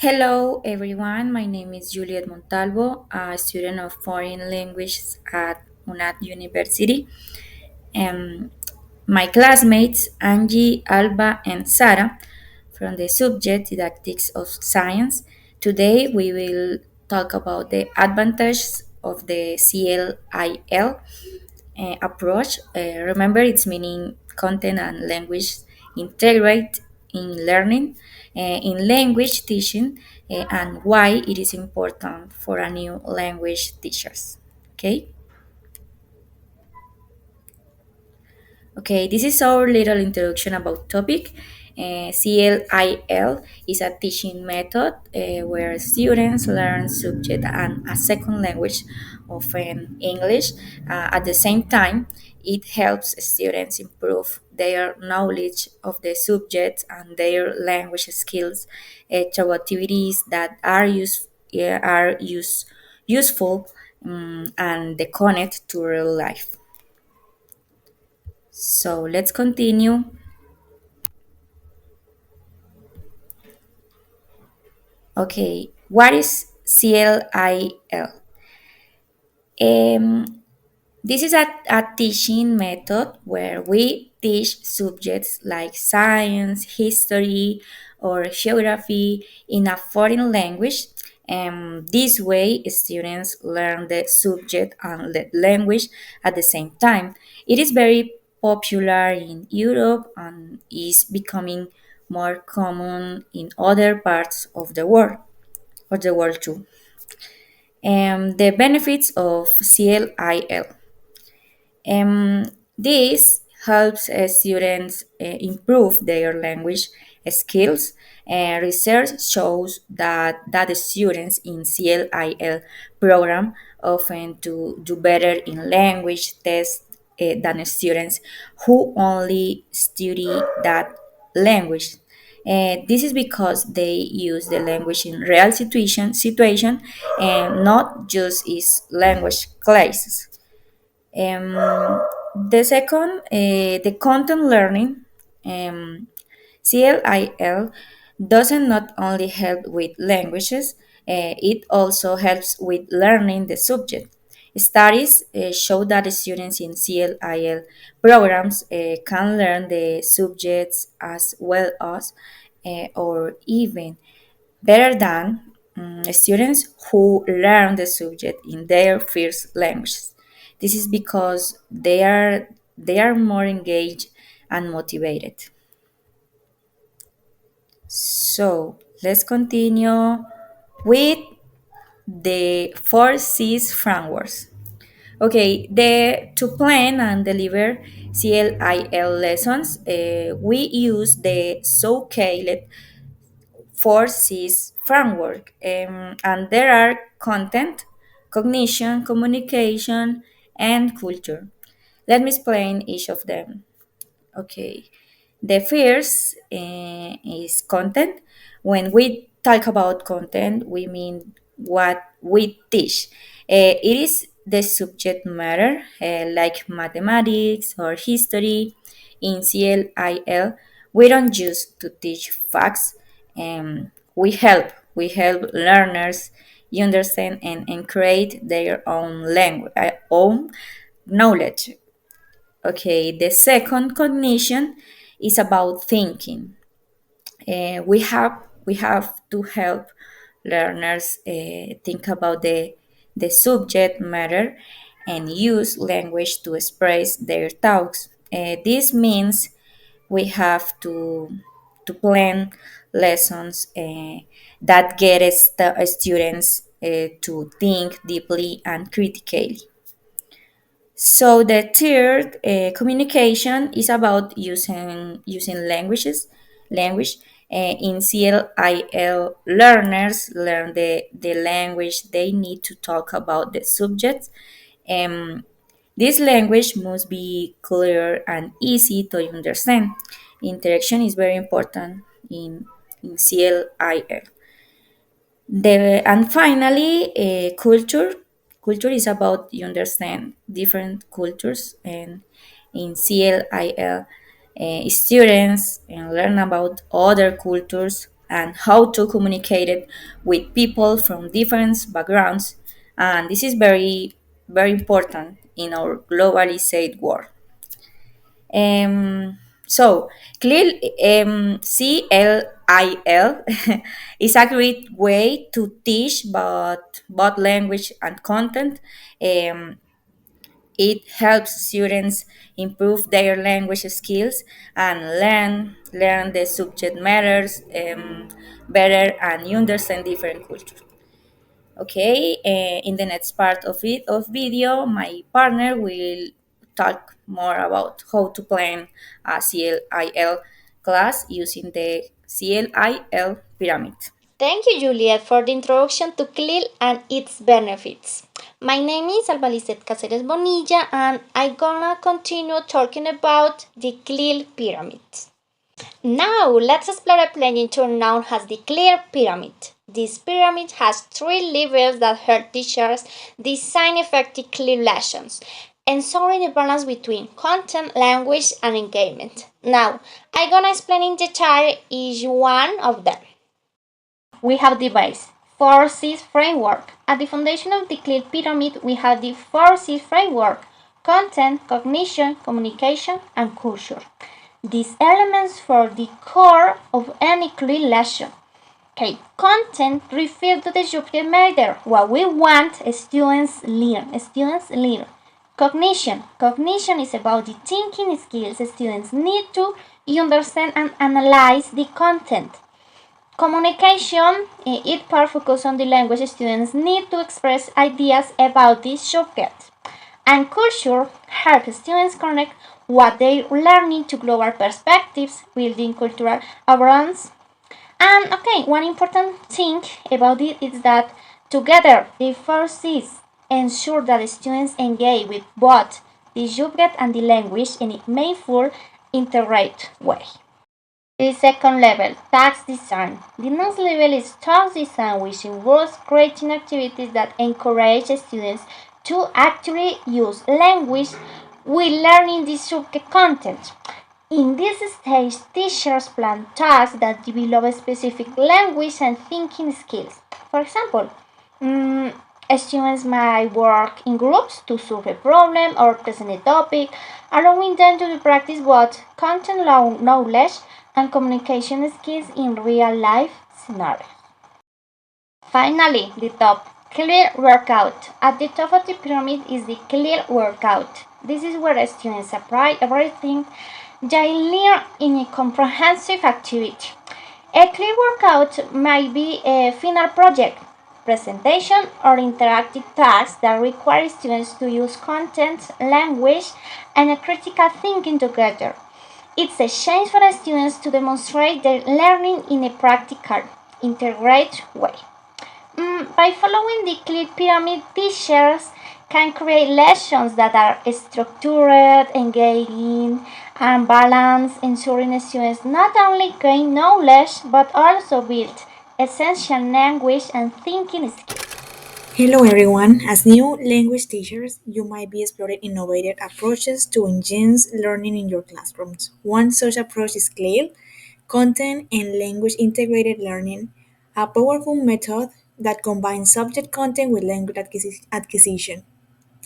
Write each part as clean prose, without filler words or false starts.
Hello, everyone. My name is Juliet Montalvo, a student of foreign languages at UNAT University. And my classmates, Angie, Alba, and Sara, from the subject Didactics of Science. Today, we will talk about the advantages of the CLIL approach. Remember, its meaning content and language integrate in learning, in language teaching, and why it is important for a new language teachers. Okay. Okay, this is our little introduction about topic. CLIL is a teaching method where students learn subject and a second language, often English. At the same time, it helps students improve their knowledge of the subject and their language skills through activities that are useful and they connect to real life. So let's continue. Okay, what is CLIL? Um, this is a teaching method where we teach subjects like science, history, or geography in a foreign language. This way, students learn the subject and the language at the same time. It is very popular in Europe and is becoming more common in other parts of the world too. The benefits of CLIL. Um, this helps students improve their language skills. Research shows that the students in CLIL program often do better in language tests than students who only study that language. This is because they use the language in real situation and not just its language classes. The second, the content learning, CLIL doesn't not only help with languages, it also helps with learning the subject. Studies show that the students in CLIL programs can learn the subjects as well as or even better than students who learn the subject in their first languages. This is because they are more engaged and motivated. So let's continue with the four C's frameworks. Okay, to plan and deliver CLIL lessons, we use the so-called 4C's framework. And there are content, cognition, communication, and culture. Let me explain each of them. Okay. The first is content. When we talk about content, we mean what we teach. It is the subject matter, like mathematics or history. In CLIL, we don't just to teach facts. We help learners understand and create their own language, own knowledge. Okay, the second cognition is about thinking. We have to help learners think about the subject matter and use language to express their thoughts. This means we have to plan lessons that get students to think deeply and critically. So the third communication is about using language. In CLIL, learners learn the language they need to talk about the subject. Um, this language must be clear and easy to understand. Interaction is very important in CLIL. And finally, culture. Culture is about you understand different cultures, and in CLIL, students and learn about other cultures and how to communicate it with people from different backgrounds. And this is very important in our globalized world. So, CLIL is a great way to teach both language and content. Um, it helps students improve their language skills and learn the subject matters better and understand different cultures. Okay, in the next part of video, my partner will talk more about how to plan a CLIL class using the CLIL pyramid. Thank you, Juliet, for the introduction to CLIL and its benefits. My name is Albalicet Caceres Bonilla, and I'm gonna continue talking about the CLIL pyramid. Now, let's explore a planning tool known as the CLIL pyramid. This pyramid has three levels that help teachers design effective CLIL lessons, ensuring a balance between content, language, and engagement. Now, I'm gonna explain in detail each one of them. We have the base, 4 C's framework. At the foundation of the CLIL pyramid, we have the 4 C's framework: content, cognition, communication, and culture. These elements form the core of any CLIL lesson. Okay, content refers to the subject matter, what we want students learn. Cognition is about the thinking skills students need to understand and analyze the content. Communication, it part focus on the language students need to express ideas about this subject. And culture helps students connect what they're learning to global perspectives, building cultural awareness. And okay, one important thing about it is that together the first is ensure that students engage with both the subject and the language in a meaningful, integrated way. The second level, task design. The next level is task design, which involves creating activities that encourage students to actually use language while learning the subject content. In this stage, teachers plan tasks that develop specific language and thinking skills. For example, mm, students might work in groups to solve a problem or present a topic, allowing them to practice both content knowledge and communication skills in real life scenarios. Finally, the top, CLIL workout. At the top of the pyramid is the CLIL workout. This is where students apply everything they learn in a comprehensive activity. A CLIL workout might be a final project, presentation, or interactive task that require students to use content, language, and critical thinking together. It's a chance for students to demonstrate their learning in a practical, integrated way. By following the CLIL pyramid, teachers can create lessons that are structured, engaging, and balanced, ensuring students not only gain knowledge but also build essential language and thinking skills. Hello everyone. As new language teachers, you might be exploring innovative approaches to enhance learning in your classrooms. One such approach is CLIL, Content and Language Integrated Learning, a powerful method that combines subject content with language acquisition.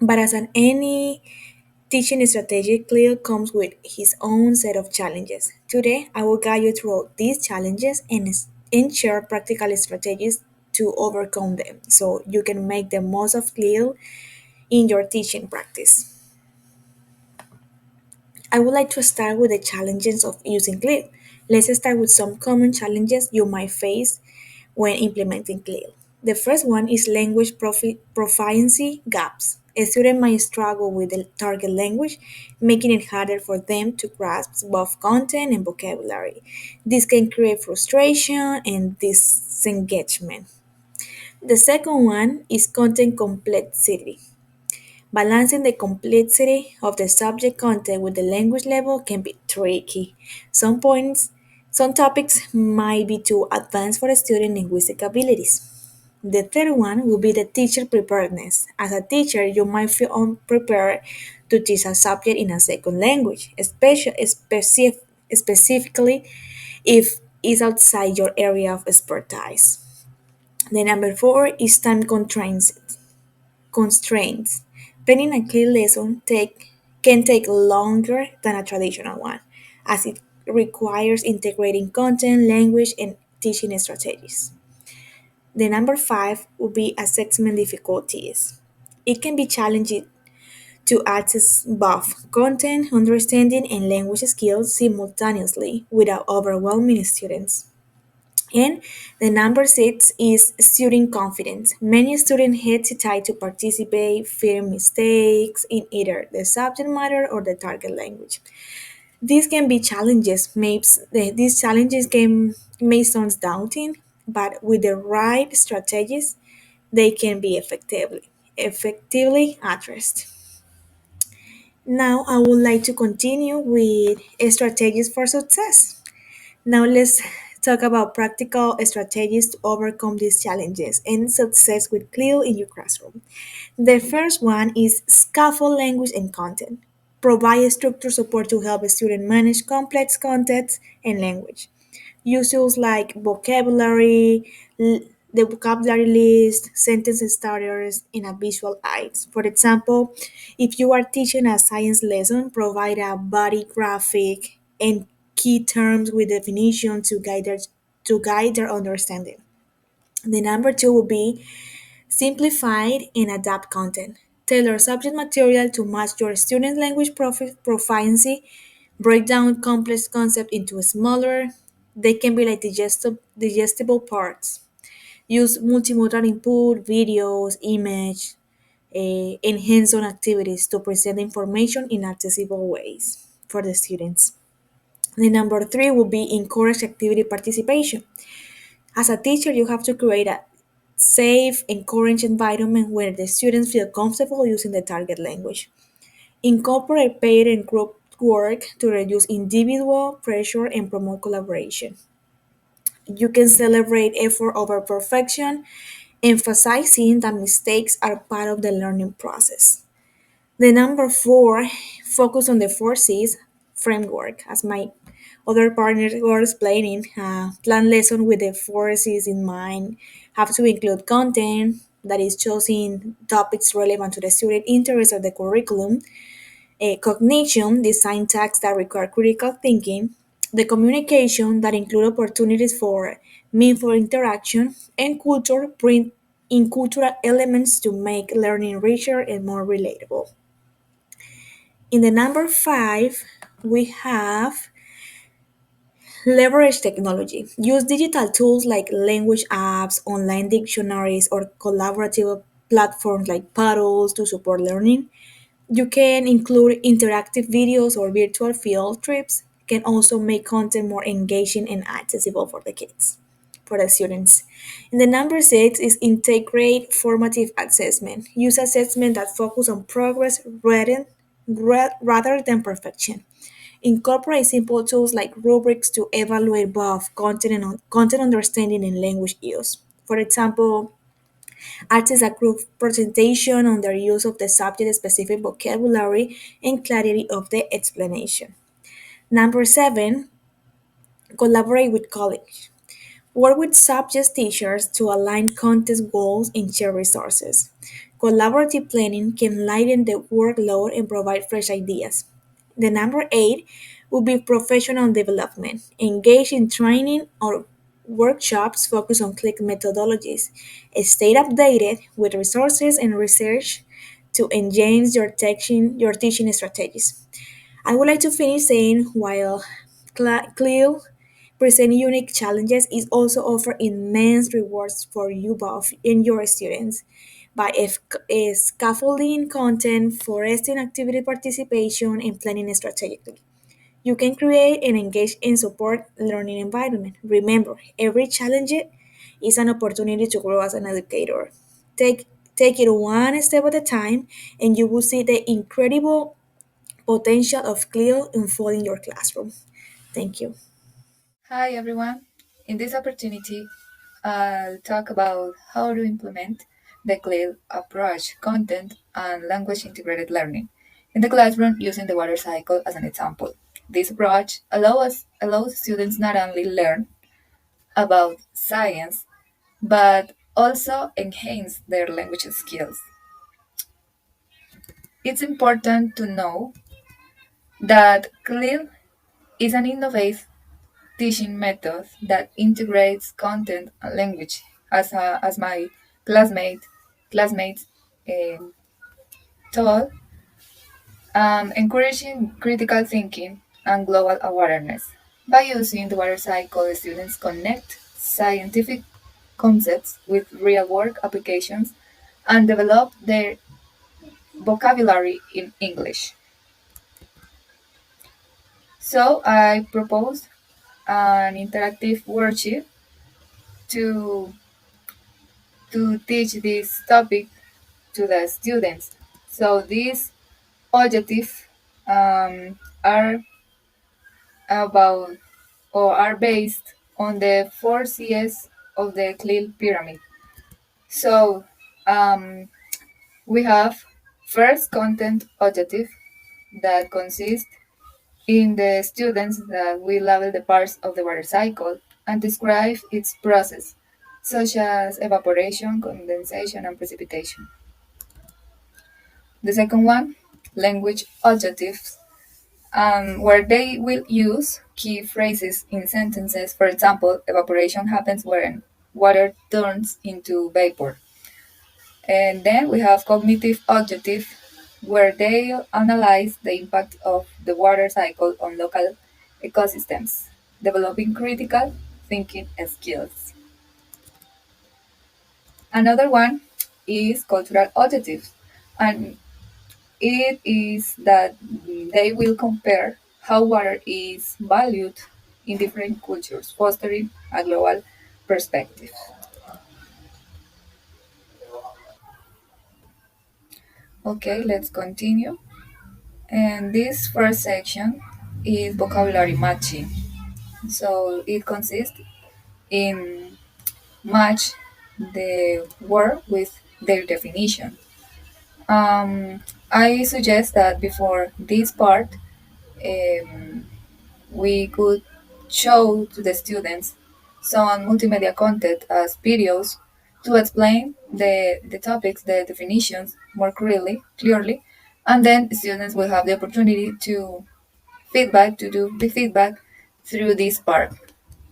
But as in any teaching strategy, CLIL comes with its own set of challenges. Today, I will guide you through these challenges and share practical strategies to overcome them so you can make the most of CLIL in your teaching practice. I would like to start with the challenges of using CLIL. Let's start with some common challenges you might face when implementing CLIL. The first one is language proficiency gaps. A student might struggle with the target language, making it harder for them to grasp both content and vocabulary. This can create frustration and disengagement. The second one is content complexity. Balancing the complexity of the subject content with the language level can be tricky. Some topics might be too advanced for student linguistic abilities. The third one will be the teacher preparedness. As a teacher, you might feel unprepared to teach a subject in a second language, specifically if is outside your area of expertise. The number four is time constraints. Constraints. Planning a clear lesson can take longer than a traditional one, as it requires integrating content, language, and teaching strategies. The number five would be assessment difficulties. It can be challenging to access both content, understanding, and language skills simultaneously without overwhelming students. And the number six is student confidence. Many students hesitate to participate, fear mistakes in either the subject matter or the target language. These can be challenges. These challenges can may sound daunting, but with the right strategies, they can be effectively addressed. Now, I would like to continue with strategies for success. Now, let's talk about practical strategies to overcome these challenges and success with CLIL in your classroom. The first one is scaffold language and content. Provide structured support to help a student manage complex context and language. Use tools like the vocabulary list, sentence starters, and a visual aids. For example, if you are teaching a science lesson, provide a body graphic and key terms with definition to guide their understanding. The number two will be simplified and adapt content. Tailor subject material to match your student language proficiency. Break down complex concepts into smaller, they can be like digestible parts. Use multimodal input, videos, image, and hands-on activities to present information in accessible ways for the students. The number three will be encourage activity participation. As a teacher, you have to create a safe, encouraging environment where the students feel comfortable using the target language. Incorporate paid and group work to reduce individual pressure and promote collaboration. You can celebrate effort over perfection, emphasizing that mistakes are part of the learning process. The number four, focus on the four C's framework. As my other partners were explaining, plan lesson with the four C's in mind. Have to include content that is choosing topics relevant to the student interest of the curriculum, cognition, design tasks that require critical thinking, the communication that include opportunities for meaningful interaction, and culture print in cultural elements to make learning richer and more relatable. In the number five, we have leverage technology. Use digital tools like language apps, online dictionaries, or collaborative platforms like Paddles to support learning. You can include interactive videos or virtual field trips. Can also make content more engaging and accessible for the kids, for the students. And the number six is integrate formative assessment. Use assessment that focus on progress rather than perfection. Incorporate simple tools like rubrics to evaluate both content understanding and language use. For example, artists approve presentation on their use of the subject-specific vocabulary and clarity of the explanation. Number seven, collaborate with colleagues. Work with subject teachers to align content goals and share resources. Collaborative planning can lighten the workload and provide fresh ideas. The number eight would be professional development. Engage in training or workshops focused on click methodologies. Stay updated with resources and research to enhance your teaching strategies. I would like to finish saying while CLIL present unique challenges, it also offer immense rewards for you both and your students by scaffolding content, fostering activity participation, and planning strategically. You can create and engage in support learning environment. Remember, every challenge is an opportunity to grow as an educator. Take take it one step at a time, and you will see the incredible potential of CLIL unfold in your classroom. Thank you. Hi everyone. In this opportunity, I'll talk about how to implement the CLIL approach, content and language integrated learning in the classroom using the water cycle as an example. This approach allows students not only learn about science, but also enhance their language skills. It's important to know that CLIL is an innovative teaching method that integrates content and language, as my classmates um, taught, encouraging critical thinking and global awareness. By using the water cycle, students connect scientific concepts with real world applications and develop their vocabulary in English. So I propose an interactive worksheet to, to teach this topic to the students. So these objectives are about or are based on the four C's of the CLIL pyramid. So um, we have first content objective that consists in the students that we label the parts of the water cycle and describe its process, such as evaporation, condensation, and precipitation. The second one, language objectives, where they will use key phrases in sentences. For example, evaporation happens when water turns into vapor. And then we have cognitive objective, where they analyze the impact of the water cycle on local ecosystems, developing critical thinking skills. Another one is cultural objectives, and it is that they will compare how water is valued in different cultures, fostering a global perspective. Okay, let's continue. And this first section is vocabulary matching. So it consists in match the word with their definition. Um, I suggest that before this part, um, we could show to the students some multimedia content as videos to explain the topics, the definitions more clearly, and then students will have the opportunity to do the feedback through this part.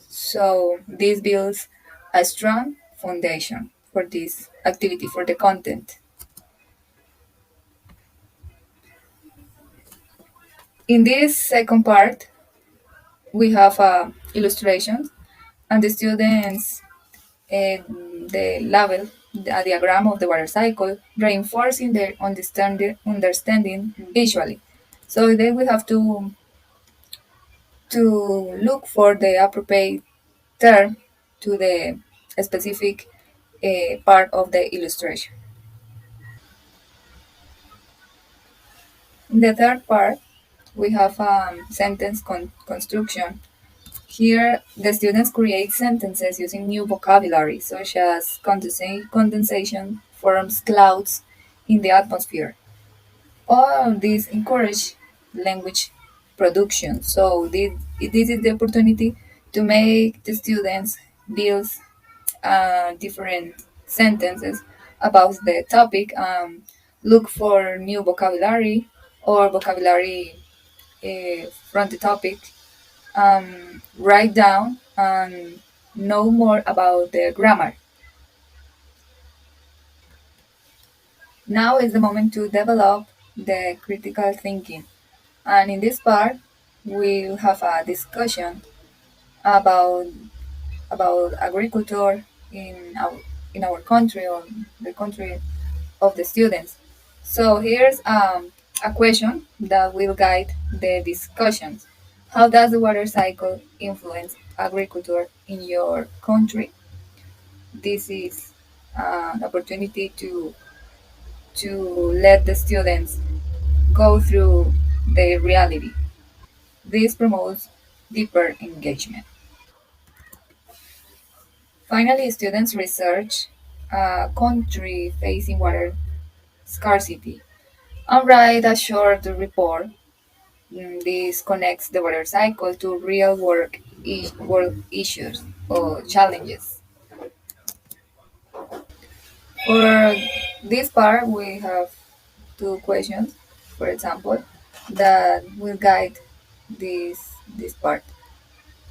So this builds a strong foundation for this activity, for the content. In this second part, we have illustrations, and the students the label a diagram of the water cycle, reinforcing their understanding visually. So they will have to look for the appropriate term to the specific part of the illustration. In the third part, we have sentence construction. Here, the students create sentences using new vocabulary, such as condensation forms clouds in the atmosphere. All these encourage language production. So this is the opportunity to make the students build different sentences about the topic, look for new vocabulary or vocabulary from the topic, write down and know more about the grammar. Now is the moment to develop the critical thinking. And in this part, we'll have a discussion about agriculture in our country or the country of the students. So here's a question that will guide the discussions. How does the water cycle influence agriculture in your country? This is an opportunity to let the students go through their reality. This promotes deeper engagement. Finally, students research a country facing water scarcity and write a short report This connects the water cycle to real world issues or challenges. For this part, we have two questions, for example, that will guide this part.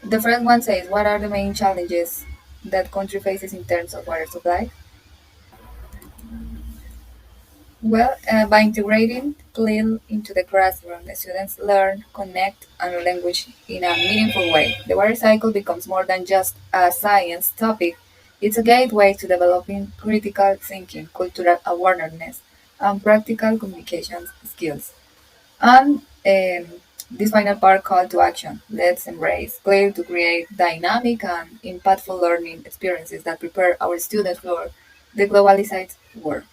The first one says, "What are the main challenges that country faces in terms of water supply?" Well, by integrating CLIL into the classroom, the students learn, connect, and language in a meaningful way. The water cycle becomes more than just a science topic. It's a gateway to developing critical thinking, cultural awareness, and practical communication skills. And this final part, call to action. Let's embrace CLIL to create dynamic and impactful learning experiences that prepare our students for the globalized world.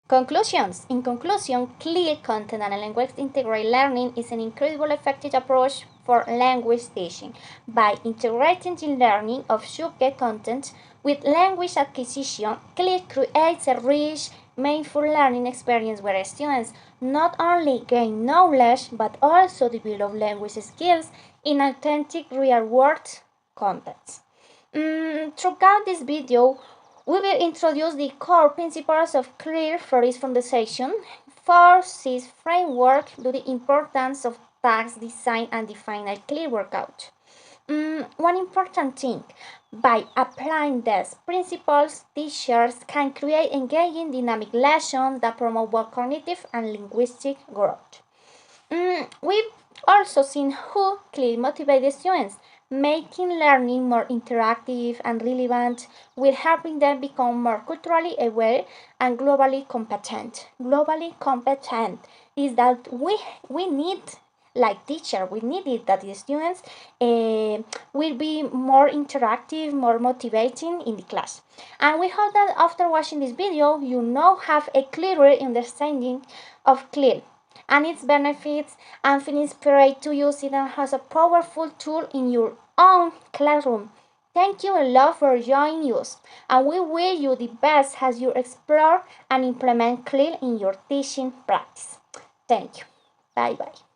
Conclusions. In conclusion, clear content and language integrated learning is an incredibly effective approach for language teaching. By integrating the learning of subject content with language acquisition, CLIL creates a rich, meaningful learning experience where students not only gain knowledge but also develop language skills in authentic real-world contexts. Throughout this video, we will introduce the core principles of clear for this foundation. First, this framework to the importance of task design and define a clear workout. One important thing, by applying these principles, teachers can create engaging dynamic lessons that promote both cognitive and linguistic growth. We've also seen how clearly motivate the students, making learning more interactive and relevant, while helping them become more culturally aware and globally competent. Globally competent is that we need, like teacher, we need it that the students will be more interactive, more motivating in the class. And we hope that after watching this video, you now have a clearer understanding of CLIL and its benefits and feel inspired to use it as a powerful tool in your own classroom. Thank you a lot for joining us, and we wish you the best as you explore and implement CLIL in your teaching practice. Thank you. Bye bye.